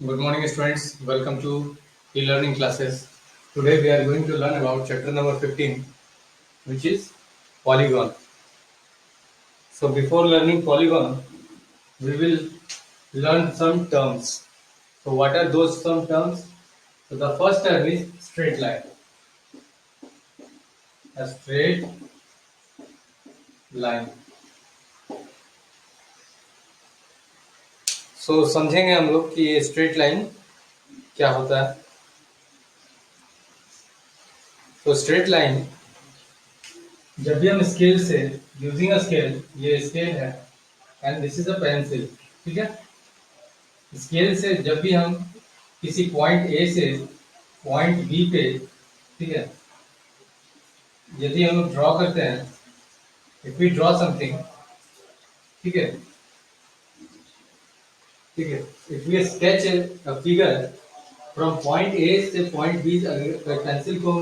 Good morning, students. Welcome to e-learning classes. Today we are going to learn about chapter number 15, which is polygon. So before learning polygon, we will learn some terms. So what are those some terms? So the first term is straight line. A straight line. So समझेंगे हम लोग कि ये straight line क्या होता है. तो straight line जब भी हम स्केल से यूजिंग अ स्केल, ये स्केल है and this is a pencil, ठीक है. स्केल से जब भी हम किसी पॉइंट ए से पॉइंट बी पे, ठीक है, यदि हम ड्रॉ करते हैं, इफ वी ड्रॉ समथिंग, ठीक है, ठीक है, if we sketch a figure from point A से पॉइंट बी, अगर पेंसिल को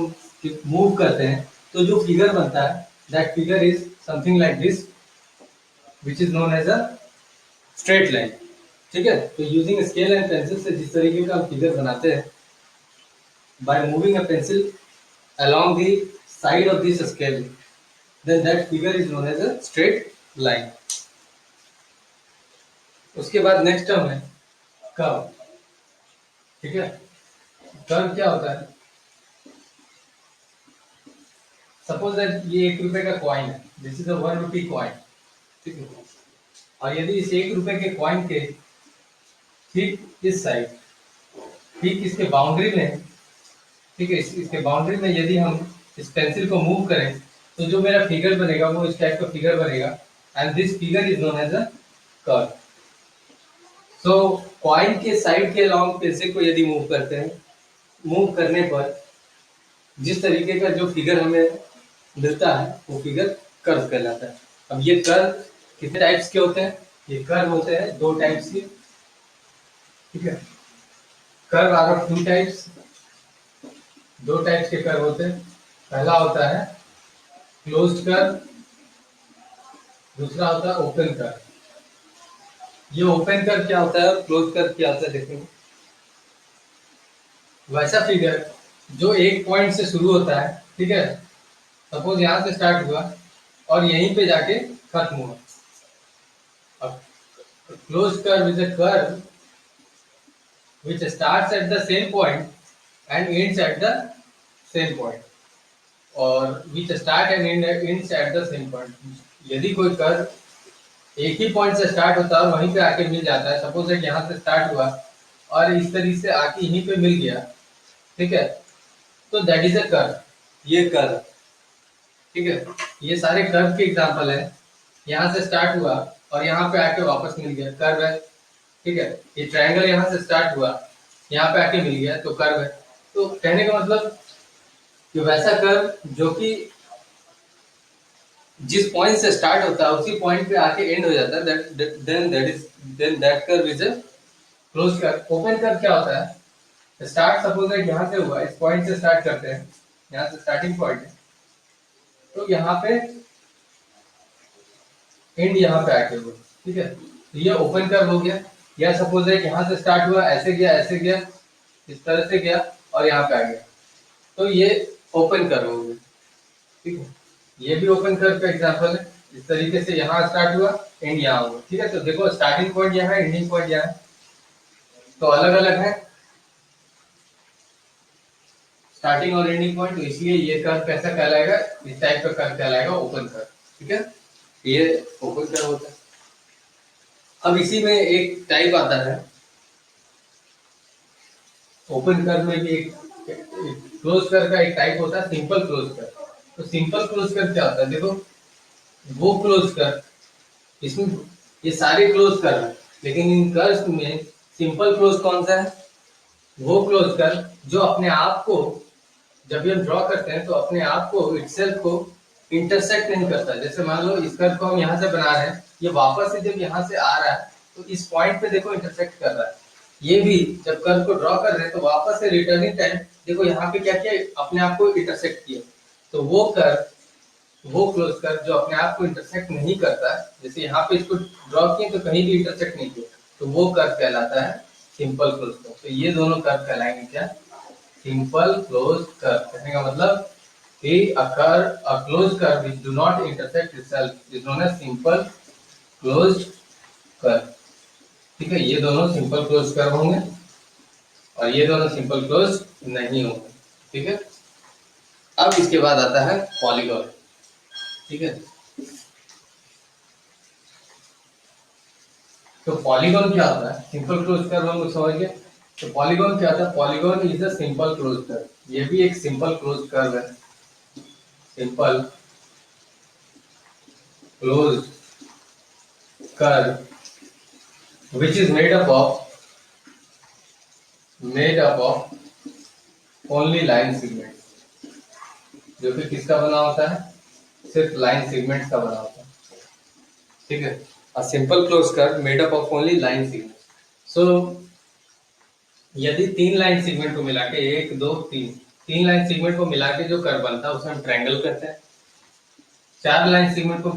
मूव करते हैं तो जो फिगर बनता है that figure is something like this, which is known as a straight line. ठीक है. तो यूजिंग स्केल एंड पेंसिल से जिस तरीके का फिगर बनाते हैं by moving a pencil along the side of this scale, then that figure is known as a straight line. उसके बाद नेक्स्ट टर्म है कर्व. ठीक है. कर्व क्या होता है? सपोज दैट ये 1 रुपए का कॉइन है, this is a 1 rupee coin, ठीक है. और यदि इस 1 रुपए के कॉइन के ठीक इस साइड, ठीक इसके बाउंड्री में, ठीक है, इसके बाउंड्री में यदि हम इस पेंसिल को मूव करें तो जो मेरा फिगर बनेगा वो इस टाइप का फिगर बनेगा and this figure is known as a curve. So coin के साइड के अलोंग पेंसिल को यदि मूव करते हैं, मूव करने पर जिस तरीके का जो फिगर हमें मिलता है वो फिगर कर्व कहलाता है. अब ये कर्व कितने टाइप्स के होते हैं? ये कर्व होते हैं 2 टाइप्स के. ठीक है. Curve are of 2 types. 2 types के कर्व होते हैं. पहला होता है क्लोज्ड कर्व, दूसरा होता है ओपन कर्व. ये ओपन कर्व क्या होता है और क्लोज कर्व क्या होता है देखेंगे. वैसा फिगर जो एक पॉइंट से शुरू होता है, ठीक है, सपोज यहां से स्टार्ट हुआ और यहीं पे जाके खत्म हुआ. अब close curve is a curve which starts at the same point and ends at the same point, और which start and ends at the same point. यदि कोई कर्व एक ही पॉइंट से स्टार्ट होता है और वहीं पे आके मिल जाता है, सपोज है यहाँ से स्टार्ट हुआ और इस तरीके से आके यहीं पे मिल गया, ठीक है, तो दैट इज अ कर्व. ये कर्व, ठीक है, ये सारे कर्व के एग्जांपल है. यहाँ से स्टार्ट हुआ और यहाँ पे आके वापस मिल गया, कर्व है. ठीक है. ये ट्रायंगल यहाँ से स्टार्ट हुआ, यहाँ पे आके मिल गया, तो कर्व है. तो कहने का मतलब कि वैसा कर्व जो कि जिस पॉइंट से स्टार्ट होता है उसी पॉइंट पे आके एंड हो जाता है, then that curve is a close curve. Open curve क्या होता है? स्टार्ट सपोज है यहाँ से हुआ, इस पॉइंट से स्टार्ट करते हैं, यहाँ से स्टार्टिंग पॉइंट है, तो यहाँ पे एंड यहाँ पे आके हुआ, ठीक है, तो ये ओपन कर्व हो गया. या सपोज है यहाँ से स्टार्ट हुआ, ऐसे गया, इस तरह से गया और यहाँ पे आ गया, तो ये ओपन कर्व हो गया. ठीक है. ये भी ओपन कर्व का एग्जांपल है. इस तरीके से यहाँ स्टार्ट हुआ, एंड यहाँ हुआ. ठीक है. तो देखो स्टार्टिंग पॉइंट यहाँ है, एंडिंग पॉइंट यहाँ है, तो अलग अलग है स्टार्टिंग और एंडिंग पॉइंट. तो इसलिए ये कर्व कैसा कहलाएगा? इस टाइप का कर्व कहलाएगा ओपन कर्व. ठीक है. ये ओपन कर्व होता है. अब इसी में एक टाइप आता है ओपन कर्व में भी एक क्लोज कर्व का एक टाइप होता है सिंपल क्लोज कर्व. तो सिंपल क्लोज कर्व क्या होता है? देखो वो क्लोज कर्व, इसमें ये सारे क्लोज कर्व है, लेकिन इन कर्व में सिंपल क्लोज कौन सा है? वो क्लोज कर्व जो अपने आप को, जब भी हम ड्रॉ करते हैं तो अपने आप को इटसेल्फ को इंटरसेक्ट नहीं करता. जैसे मान लो इस कर्व को हम यहाँ से बना रहे हैं, ये वापस से जब यहाँ से आ रहा है तो इस पॉइंट पे देखो इंटरसेक्ट कर रहा है. ये भी जब कर्व को ड्रॉ कर रहे हैं तो वापस से रिटर्निंग टाइम देखो यहाँ पे क्या किया, अपने आप को इंटरसेक्ट किया. तो वो कर्व, वो क्लोज कर्व जो अपने आप को इंटरसेक्ट नहीं करता, जैसे यहाँ पे इसको ड्रॉ किए तो कहीं भी इंटरसेक्ट नहीं किया, तो वो कर्व कहलाता है सिंपल क्लोज कर्व। तो ये दोनों कर्व कहलाएंगे क्या? Simple close curve. कहने का मतलब कि a closed curve which do not intersect itself is known as simple closed curve। ठीक है, ये दोनों सिंपल क्लोज कर्व होंगे और ये दोनों सिंपल क्लोज नहीं होंगे। ठीक है, अब इसके बाद आता है पॉलीगॉन। ठीक है, तो पॉलीगॉन क्या होता है? सिंपल क्लोज कर्व हम लोग समझ गए। तो पॉलीगॉन क्या होता है? Polygon is a simple close curve. ये भी एक सिंपल क्लोज कर्व है। Simple close curve which is made up of only line segment. जो कि किसका बना होता है? सिर्फ लाइन सेगमेंट्स का बना होता है। ठीक है, a simple close curve made up of only line segment. So यदि तीन लाइन सेगमेंट को मिला के, एक दो तीन, तीन लाइन सेगमेंट को मिला के जो कर्व बनता है उसे हम ट्रायंगल कहते हैं। चार लाइन सेगमेंट को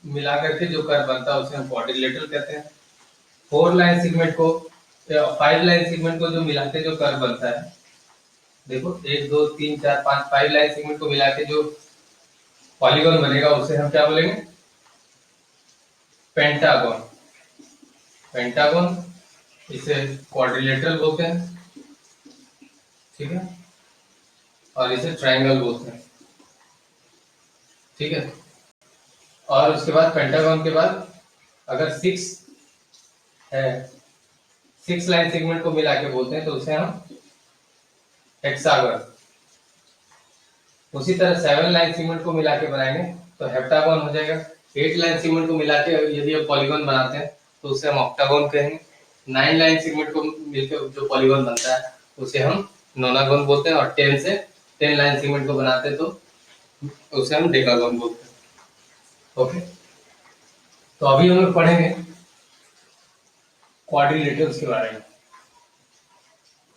मिला करके जो कर्व बनता है उसे हम क्वाड्रिलेटरल कहते हैं। फोर लाइन सेगमेंट को, फाइव लाइन सेगमेंट को जो मिला के जो कर्व बनता है, देखो एक दो तीन चार पांच, फाइव लाइन सेगमेंट को मिला के जो पॉलीगॉन बनेगा उसे हम क्या बोलेंगे? पेंटागन। पेंटागन, इसे क्वाड्रिलेटरल बोलते हैं। ठीक है, और इसे ट्रायंगल बोलते हैं। ठीक है, और उसके बाद पेंटागन के बाद अगर सिक्स है, सिक्स लाइन सेगमेंट को मिला के बोलते हैं तो उसे हम हेक्सागन। उसी तरह सेवन लाइन सेगमेंट को मिला के बनाएंगे तो हेप्टागन हो जाएगा। एट लाइन सेगमेंट को मिला के यदि आप पॉलीगॉन बनाते हैं तो उसे हम ऑक्टागन कहेंगे। नाइन लाइन सेगमेंट को मिलकर जो पॉलीगॉन बनता है उसे हम नोनागन बोलते हैं। और टेन से टेन लाइन सेगमेंट को बनाते हैं तो उसे हम डेकागन बोलते हैं। ओके, तो अभी हम लोग पढ़ेंगे क्वाड्रिलेटरल्स के बारे में।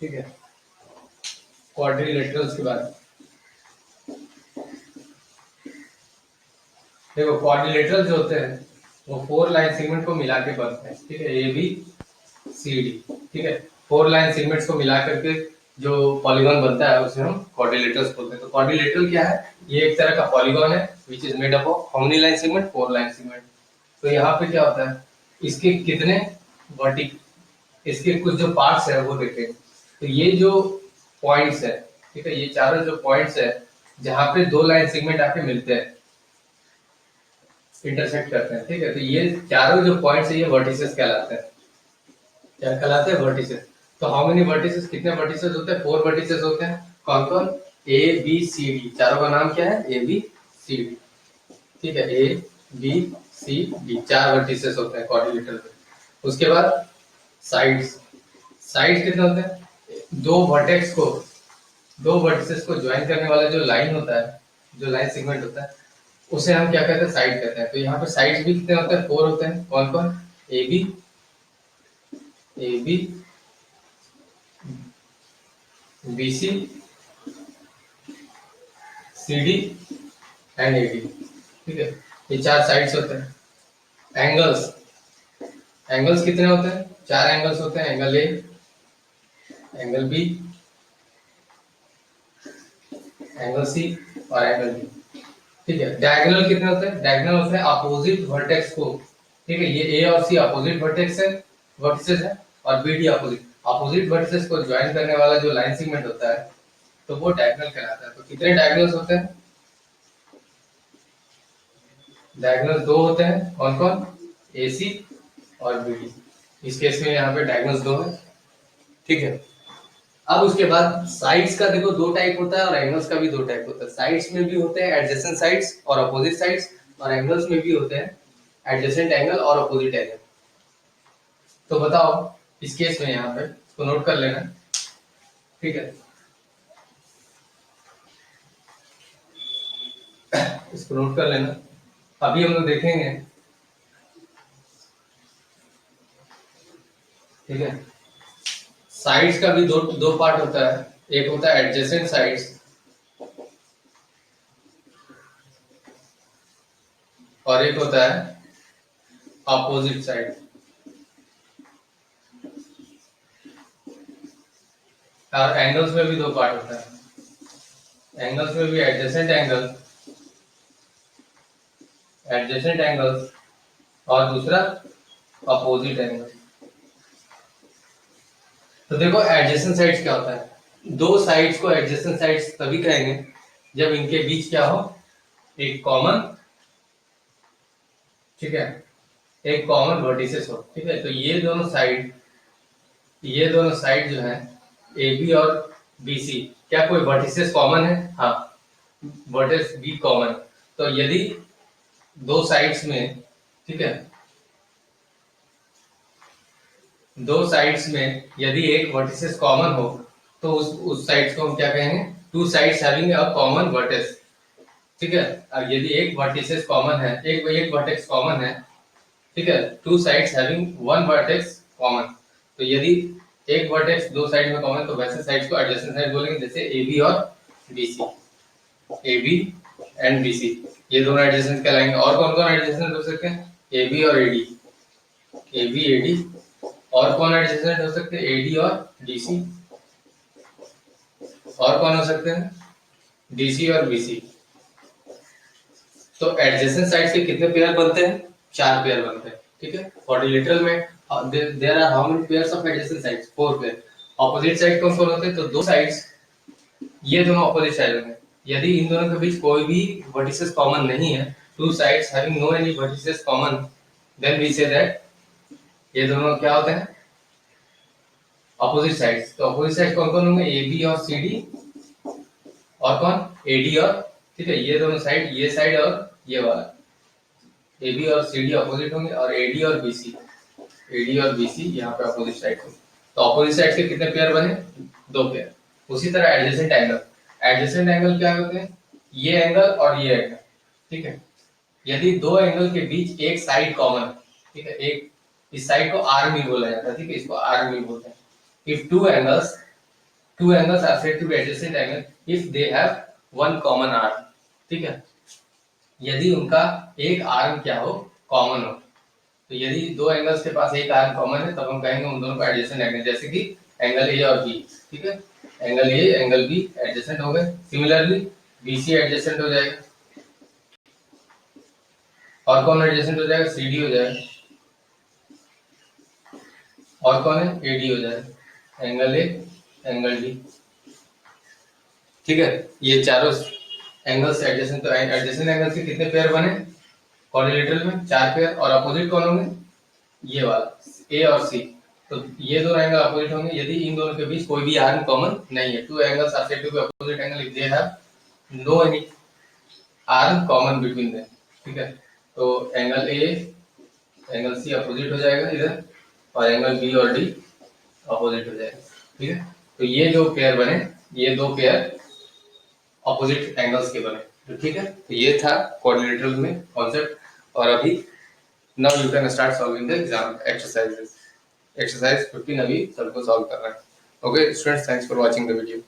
ठीक है, क्वाड्रिलेटरल्स के बारे में देखो, क्वाड्रिलेटरल जो होते हैं वो फोर लाइन सेगमेंट को मिला के बनते हैं। ठीक है, ए बी सी डी। ठीक है, फोर लाइन सेगमेंट्स को मिला करके जो पॉलीगॉन बनता है उसे हम क्वाड्रिलेटरल्स बोलते हैं। तो क्वाड्रिलेटरल क्या है? ये एक तरह का पॉलीगॉन है which is made up of how many line segment? Four line segment. तो यहाँ पे क्या होता है, इसके कितने वर्टिक, इसके कुछ जो पार्ट्स है वो देखें। तो ये जो पॉइंट्स है, ठीक है, ये चारों जो पॉइंट्स है जहाँ पे दो लाइन सेगमेंट आके मिलते हैं, इंटरसेक्ट करते हैं। ठीक है, तो ये चारों जो पॉइंट्स है ये वर्टिसेस कहलाते हैं। क्या कहलाते हैं? वर्टिसेस। तो हाउ मेनी वर्टिसेस, कितने वर्टिसेस होते हैं? फोर वर्टिसेस होते हैं। कौन कौन? A B C D. चारों का नाम क्या है? A B C D. ठीक है, ए बी सी डी, चार वर्टिसेस होते हैं क्वाड्रिलेटरल में। उसके बाद साइड्स। साइड्स कितने होते हैं? दो वर्टेक्स को, दो वर्टिसेस को ज्वाइन करने वाला जो लाइन होता है, जो लाइन सेगमेंट होता है उसे हम क्या कहते हैं? साइड कहते हैं। तो यहाँ पे साइड्स भी कितने होते हैं? फोर होते हैं। कौन कौन? A B, A B, B C, C D and A D. ठीक है, ये चार साइड्स होते हैं। एंगल्स, एंगल्स कितने होते हैं? चार एंगल्स होते हैं। Angle A, angle B, angle C और एंगल डी। ठीक है, डायगोनल कितने होते हैं? डायगोनल होते हैं अपोजिट वर्टेक्स को। ठीक है, ये ए और सी अपोजिट वर्टेक्स है, वर्टिसेस है, और B D opposite. Opposite vertices को ज्वाइन करने वाला जो लाइन सेगमेंट होता है तो वो डायगोनल कहलाता है। तो कितने डायगोनल्स होते हैं? डायगोनल्स दो होते हैं। कौन कौन? ए सी और बी डी। इस केस में यहाँ पे डायगोनल्स दो है। ठीक है, अब उसके बाद साइड्स का देखो दो टाइप होता है और एंगल्स का भी दो टाइप होता है। साइड्स में भी होते हैं एडजेसेंट साइड्स और अपोजिट साइड्स, और एंगल्स में भी होते हैं एडजेसेंट एंगल और अपोजिट एंगल। तो बताओ इस केस में यहाँ पे इसको नोट कर लेना। ठीक है, इसको नोट कर लेना। अभी हम लोग देखेंगे। ठीक है, साइड्स का भी दो दो पार्ट होता है। एक होता है एडजेसेंट साइड्स और एक होता है अपोजिट साइड। और एंगल्स में भी दो पार्ट होता है, एंगल्स में भी एडजेसेंट एंगल्स और दूसरा अपोजिट एंगल। तो देखो एडजेसेंट साइड्स क्या होता है, दो साइड्स को एडजेसेंट साइड्स तभी कहेंगे जब इनके बीच क्या हो, एक कॉमन, ठीक है, एक कॉमन वर्टिसेस हो, ठीक है। तो ये दोनों साइड जो है ए बी और बी सी, क्या कोई वर्टिसेस कॉमन है? हाँ, वर्टेक्स बी कॉमन। तो यदि दो साइड्स में, ठीक है, दो साइड्स में यदि एक वर्टिसेस कॉमन हो तो उस साइड्स को हम क्या कहेंगे, to sides having a common vertex, ठीक है। और यदि एक वर्टिसेस कॉमन है, एक वर्टेक्स कॉमन है, ठीक है, two sides having one vertex common. तो यदि एक वर्टेक्स दो साइड में कॉमन तो वैसे साइड्स को एडजेसेंट साइड बोलेंगे, जैसे ए बी और B C, A B and B C, ये दोनों एडजेसेंट कहलाएंगे। और कौन कौन एडजेसेंट हो सकते हैं? ए बी और A D, A B A D. और कौन एडजेसेंट हो सकते हैं? ए डी और डी सी। और कौन हो सकते हैं? डी सी और बी सी। तो एडजेसेंट साइड्स के कितने पेयर बनते हैं? चार पेयर बनते हैं, ठीक है। क्वाड्रिलेटरल में there are how many pairs of adjacent sides? Four pair. Opposite side कौन कौन होते हैं? तो दो साइड्स, ये दोनों ऑपोजिट साइड होंगे। यदि इन दोनों के बीच कोई भी वर्टिसेस कॉमन नहीं है, two sides having no any vertices common, then we say that ये दोनों क्या होते हैं? Opposite sides. तो ऑपोजिट साइड कौन कौन होंगे? ए बी और सी डी, और कौन? ए डी और, ठीक है, ये दोनों साइड, ये साइड और ये वाला, ए बी और सी डी ऑपोजिट होंगे, और ए डी और बी सी, ए डी और बी सी यहाँ पे ऑपोजिट साइड होंगे। तो ऑपोजिट साइड के कितने पेयर बने? दो पेयर। उसी तरह एडजेसेंट एंगल, एडजेसेंट एंगल क्या होते हैं? ये एंगल और ये एंगल, ठीक है। यदि दो एंगल के बीच एक साइड कॉमन, ठीक है, एक इस साइड को आर्म भी बोला जाता है, ठीक है, इसको आर्म भी बोलते हैं। If two angles are said to be adjacent angle if they have one common arm, ठीक है, यदि उनका एक आर्म क्या हो? कॉमन हो। तो यदि दो एंगल्स के पास एक आर्म कॉमन है तब हम कहेंगे उन दोनों का एडजेसेंट एंगल, जैसे कि एंगल ए और बी, ठीक है, angle A angle B adjacent हो गए। सिमिलरली बीसी एडजेसेंट हो जाएगा, और कौन एडजेसेंट हो जाएगा? सीडी हो जाएगा, और कौन है? एडी हो जाएगा, एंगल ए एंगल डी, ठीक है। ये चारों एंगल्स एडजेसेंट। तो एडजेसेंट एंगल्स के कितने पेयर बने क्वाड्रिलेटरल में? चार पेयर। और अपोजिट कौन होंगे? ये वाला ए और सी। तो ये दो एंगल अपोजिट होंगे यदि इन दोनों के बीच कोई भी आर्म कॉमन नहीं है। Two angles are said to be opposite angle if they have no any arm common between them, ठीक है। तो angle A angle C opposite हो जाएगा इधर, और एंगल बी और डी अपोजिट हो जाएगा, ठीक है। तो ये जो पेयर बने, ये दो पेयर ऑपोजिट एंगल्स के बने, तो ठीक है। तो ये था क्वाड्रिलेटरल में कॉन्सेप्ट। और अभी now you can start solving the exam exercises. Exercise 15 अभी सबको सॉल्व करना है। Okay students, thanks for watching the video.